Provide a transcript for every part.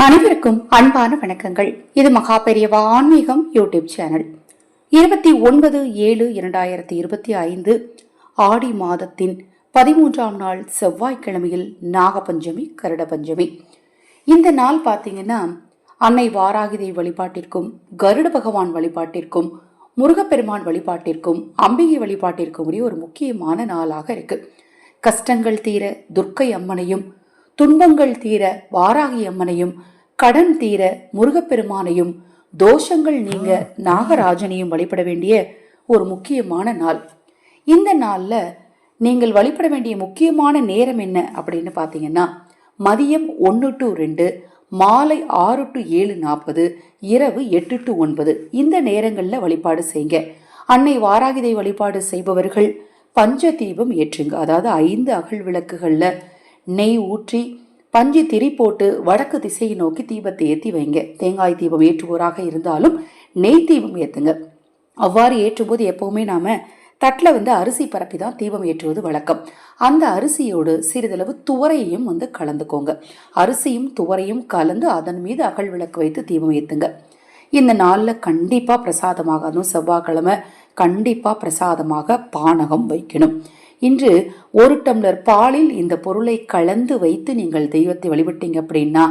அனைவருக்கும் அன்பான வணக்கங்கள். இது மகா பெரியவா ஆன்மீகம் யூடியூப் சேனல். 29/7/2025 ஆடி மாதத்தின் 13ஆம் நாள் செவ்வாய்க்கிழமையில் நாகபஞ்சமி, கருட பஞ்சமி. இந்த நாள் பார்த்தீங்கன்னா அன்னை வாராகிதை வழிபாட்டிற்கும், கருட பகவான் வழிபாட்டிற்கும், முருகப்பெருமான் வழிபாட்டிற்கும், அம்பிகை வழிபாட்டிற்கும் உரிய ஒரு முக்கியமான நாளாக இருக்கு. கஷ்டங்கள் தீர துர்க்கை அம்மனையும், துன்பங்கள் தீர வாராகி அம்மனையும், கடன் தீர முருகப்பெருமானையும், தோஷங்கள் நீங்க நாகராஜனையும் வழிபட வேண்டிய ஒரு முக்கியமான நாள். இந்த நாள்ல நீங்கள் வழிபட வேண்டிய முக்கியமான நேரம் என்ன அப்படின்னு பார்த்தீங்கன்னா, மதியம் 1 to 2, மாலை 6 to 7:40, இரவு 8 to 9 இந்த நேரங்களில் வழிபாடு செய்யுங்க. அன்னை வாராகிதை வழிபாடு செய்பவர்கள் பஞ்ச தீபம் ஏற்றுங்க. அதாவது 5 அகல் விளக்குகள்ல நெய் ஊற்றி பஞ்சு திரி போட்டு வடக்கு திசையை நோக்கி தீபத்தை ஏற்றி வைங்க. தேங்காய் தீபம் ஏற்றுவோராக இருந்தாலும் நெய் தீபம் ஏற்றுங்க. அவ்வாறு ஏற்றும்போது எப்பவுமே நாம தட்டில் அரிசி பரப்பி தான் தீபம் ஏற்றுவது வழக்கம். அந்த அரிசியோடு சிறிதளவு துவரையும் கலந்துக்கோங்க. அரிசியும் துவரையும் கலந்து அதன் மீது அகல் விளக்கு வைத்து தீபம் ஏற்றுங்க. இந்த நாளில் கண்டிப்பாக பிரசாதமாக, அதுவும் செவ்வாய்க்கிழமை கண்டிப்பாக பிரசாதமாக பானகம் வைக்கணும். இன்று 1 டம்ளர் பாலில் இந்த பொருளை கலந்து வைத்து நீங்கள் தெய்வத்தை வழிபட்டீங்க அப்படின்னா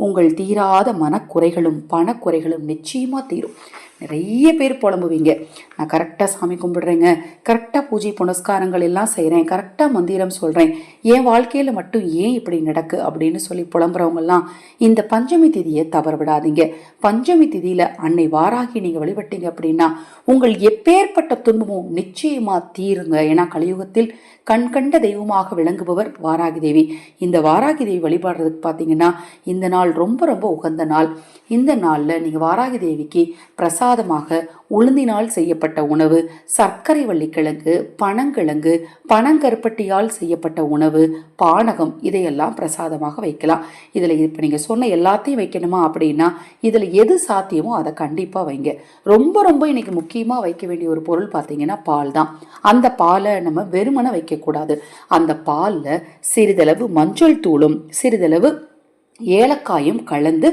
உங்கள் தீராத மனக்குறைகளும் பணக்குறைகளும் நிச்சயமா தீரும். நிறைய பேர் புலம்புவீங்க, நான் கரெக்டாக சாமி கும்பிடுறேங்க, கரெக்டாக பூஜை புனஸ்காரங்கள் எல்லாம் செய்கிறேன், கரெக்டாக மந்திரம் சொல்கிறேன், என் வாழ்க்கையில் மட்டும் ஏன் இப்படி நடக்கு அப்படின்னு சொல்லி புலம்புறவங்கெல்லாம் இந்த பஞ்சமி திதியை தவற விடாதீங்க. பஞ்சமி திதியில் அன்னை வாராகி நீங்கள் வழிபட்டீங்க அப்படின்னா உங்கள் எப்பேற்பட்ட துன்பமும் நிச்சயமா தீருங்க. ஏன்னா கலியுகத்தில் கண்கண்ட தெய்வமாக விளங்குபவர் வாராகி தேவி. இந்த வாராகி தேவி வழிபாடுறதுக்கு பார்த்தீங்கன்னா இந்த நாள் ரொம்ப ரொம்ப உகந்த நாள். இந்த நாளில் நீங்கள் வாராகி தேவிக்கு பிரசாதமாக உளுந்தினால் செய்யப்பட்ட உணவு, சர்க்கரை வள்ளிக்கிழங்கு, பனங்கிழங்கு, பனங்கருப்பட்டியால் செய்யப்பட்ட உணவு, பானகம் இதையெல்லாம் பிரசாதமாக வைக்கலாம். இதில் இப்போ நீங்கள் சொன்ன எல்லாத்தையும் வைக்கணுமா அப்படின்னா இதில் எது சாத்தியமோ அதை கண்டிப்பாக வைங்க. ரொம்ப ரொம்ப இன்னைக்கு முக்கியமாக வைக்க வேண்டிய ஒரு பொருள் பார்த்தீங்கன்னா பால் தான். அந்த பாலை நம்ம வெறுமனை வைக்கக்கூடாது. அந்த பாலில் சிறிதளவு மஞ்சள் தூளும் சிறிதளவு ஏலக்காயும் கலந்து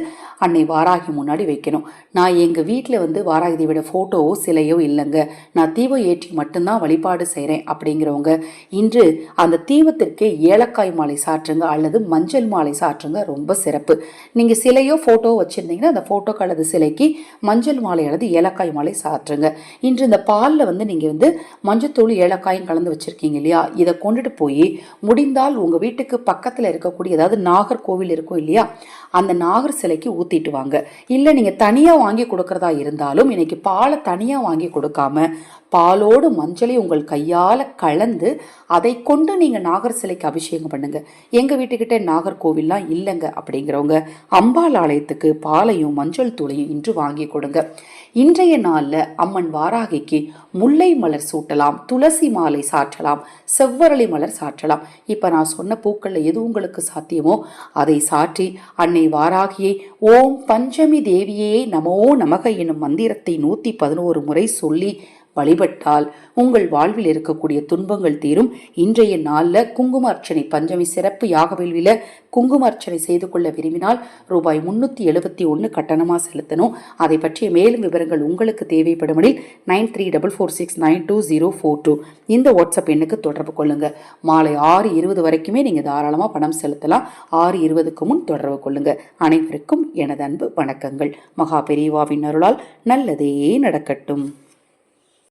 அன்னை வாராகி முன்னாடி வைக்கணும். நான் எங்கள் வீட்டில் வாராகி தேவியோட ஃபோட்டோவோ சிலையோ இல்லைங்க, நான் தீபம் ஏற்றி மட்டும்தான் வழிபாடு செய்கிறேன் அப்படிங்கிறவங்க இன்று அந்த தீபத்திற்கே ஏலக்காய் மாலை சாற்றுங்க அல்லது மஞ்சள் மாலை சாற்றுங்க. ரொம்ப சிறப்பு. நீங்கள் சிலையோ ஃபோட்டோ வச்சுருந்தீங்கன்னா அந்த ஃபோட்டோக்கு அல்லது சிலைக்கு மஞ்சள் மாலை அல்லது ஏலக்காய் மாலை சாற்றுங்க. இன்று இந்த பாலில் நீங்கள் மஞ்சத்தூள் ஏலக்காயும் கலந்து வச்சுருக்கீங்க இல்லையா, இதை கொண்டுட்டு போய் முடிந்தால் உங்கள் வீட்டுக்கு பக்கத்தில் இருக்கக்கூடிய அதாவது நாகர்கோவில் இருக்கும் இல்லையா, அந்த நாகர் சிலைக்கு ஊத்திட்டு வாங்க. இல்லை நீங்கள் தனியாக வாங்கி கொடுக்கறதா இருந்தாலும் இன்னைக்கு பாலை தனியாக வாங்கி கொடுக்காம பாலோடு மஞ்சளை உங்கள் கையால் கலந்து அதை கொண்டு நீங்கள் நாகர் சிலைக்கு அபிஷேகம் பண்ணுங்க. எங்கள் வீட்டுக்கிட்ட நாகர்கோவில்லாம் இல்லைங்க அப்படிங்கிறவங்க அம்பாள் ஆலயத்துக்கு பாலையும் மஞ்சள் தூளையும் இன்று வாங்கி கொடுங்க. இன்றைய நாளில் அம்மன் வாராகிக்கு முல்லை மலர் சூட்டலாம், துளசி மாலை சாற்றலாம், செவ்வரளி மலர் சாற்றலாம். இப்போ நான் சொன்ன பூக்களில் எது உங்களுக்கு சாத்தியமோ அதை சாற்றி அன்னை வாராகியை ஓம் பஞ்சமி தேவியே நமோ நமக எனும் மந்திரத்தை 111 முறை சொல்லி வழிபட்டால் உங்கள் வாழ்வில் இருக்கக்கூடிய துன்பங்கள் தீரும். இன்றைய நாளில் குங்கும அர்ச்சனை, பஞ்சமி சிறப்பு யாக வேள்வியில் குங்கும அர்ச்சனை செய்து கொள்ள விரும்பினால் ரூபாய் 371 கட்டணமாக செலுத்தணும். அதை பற்றிய மேலும் விவரங்கள் உங்களுக்கு தேவைப்படுமெனில் 9344692042 இந்த வாட்ஸ்அப் எண்ணுக்கு தொடர்பு கொள்ளுங்க. மாலை 6:20 வரைக்குமே நீங்கள் தாராளமாக பணம் செலுத்தலாம். 6:20க்கு முன் தொடர்பு கொள்ளுங்க. அனைவருக்கும் எனது அன்பு வணக்கங்கள். மகா பெரியவாவின் அருளால் நல்லதே நடக்கட்டும்.